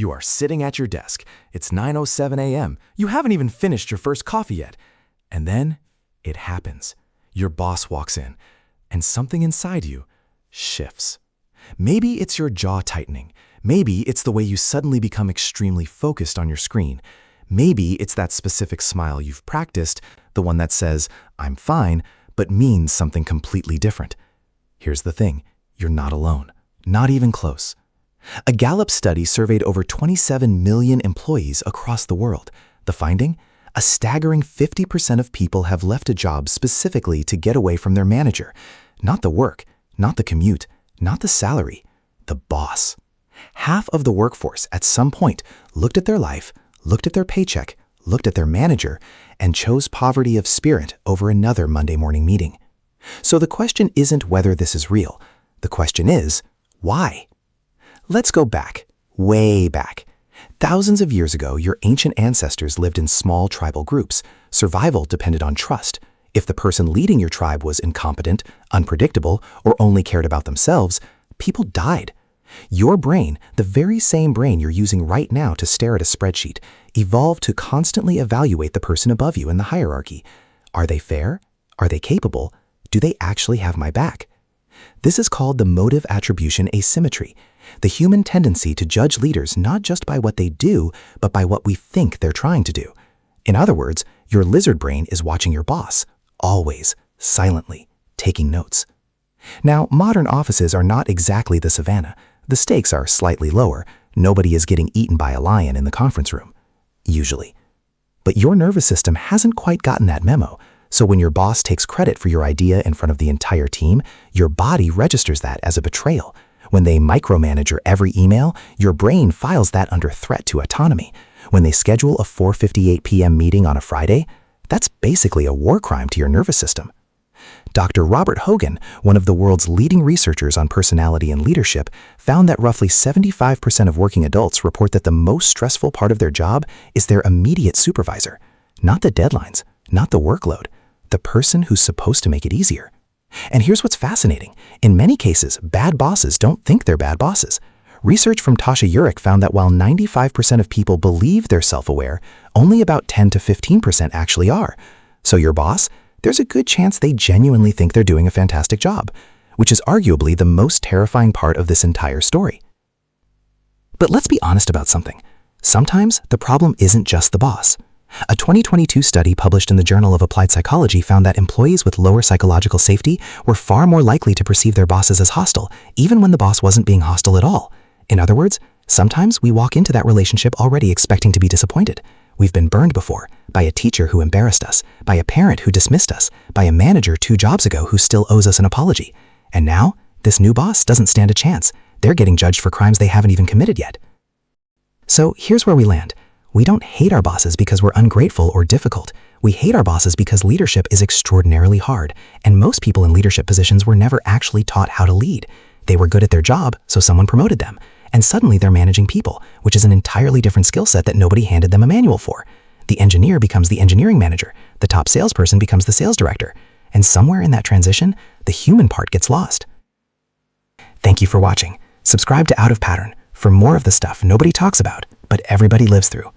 You are sitting at your desk. It's 9:07 a.m. You haven't even finished your first coffee yet. And then it happens. Your boss walks in, and something inside you shifts. Maybe it's your jaw tightening. Maybe it's the way you suddenly become extremely focused on your screen. Maybe it's that specific smile you've practiced, the one that says, "I'm fine," but means something completely different. Here's the thing, you're not alone. Not even close. A Gallup study surveyed over 27 million employees across the world. The finding? A staggering 50% of people have left a job specifically to get away from their manager. Not the work, not the commute, not the salary, the boss. Half of the workforce at some point looked at their life, looked at their paycheck, looked at their manager, and chose poverty of spirit over another Monday morning meeting. So the question isn't whether this is real. The question is, why? Let's go back, way back. Thousands of years ago, your ancient ancestors lived in small tribal groups. Survival depended on trust. If the person leading your tribe was incompetent, unpredictable, or only cared about themselves, people died. Your brain, the very same brain you're using right now to stare at a spreadsheet, evolved to constantly evaluate the person above you in the hierarchy. Are they fair? Are they capable? Do they actually have my back? This is called the motive attribution asymmetry, the human tendency to judge leaders not just by what they do, but by what we think they're trying to do. In other words, your lizard brain is watching your boss, always, silently, taking notes. Now, modern offices are not exactly the savannah. The stakes are slightly lower. Nobody is getting eaten by a lion in the conference room, usually. But your nervous system hasn't quite gotten that memo. So when your boss takes credit for your idea in front of the entire team, your body registers that as a betrayal. When they micromanage your every email, your brain files that under threat to autonomy. When they schedule a 4:58 p.m. meeting on a Friday, that's basically a war crime to your nervous system. Dr. Robert Hogan, one of the world's leading researchers on personality and leadership, found that roughly 75% of working adults report that the most stressful part of their job is their immediate supervisor, not the deadlines, not the workload, the person who's supposed to make it easier. And here's what's fascinating. In many cases, bad bosses don't think they're bad bosses. Research from Tasha Eurich found that while 95% of people believe they're self-aware, only about 10 to 15% actually are. So your boss, there's a good chance they genuinely think they're doing a fantastic job, which is arguably the most terrifying part of this entire story. But let's be honest about something. Sometimes the problem isn't just the boss. A 2022 study published in the Journal of Applied Psychology found that employees with lower psychological safety were far more likely to perceive their bosses as hostile, even when the boss wasn't being hostile at all. In other words, sometimes we walk into that relationship already expecting to be disappointed. We've been burned before, by a teacher who embarrassed us, by a parent who dismissed us, by a manager 2 jobs ago who still owes us an apology. And now, this new boss doesn't stand a chance. They're getting judged for crimes they haven't even committed yet. So here's where we land. We don't hate our bosses because we're ungrateful or difficult. We hate our bosses because leadership is extraordinarily hard, and most people in leadership positions were never actually taught how to lead. They were good at their job, so someone promoted them. And suddenly they're managing people, which is an entirely different skill set that nobody handed them a manual for. The engineer becomes the engineering manager, the top salesperson becomes the sales director, and somewhere in that transition, the human part gets lost. Thank you for watching. Subscribe to Out of Pattern for more of the stuff nobody talks about, but everybody lives through.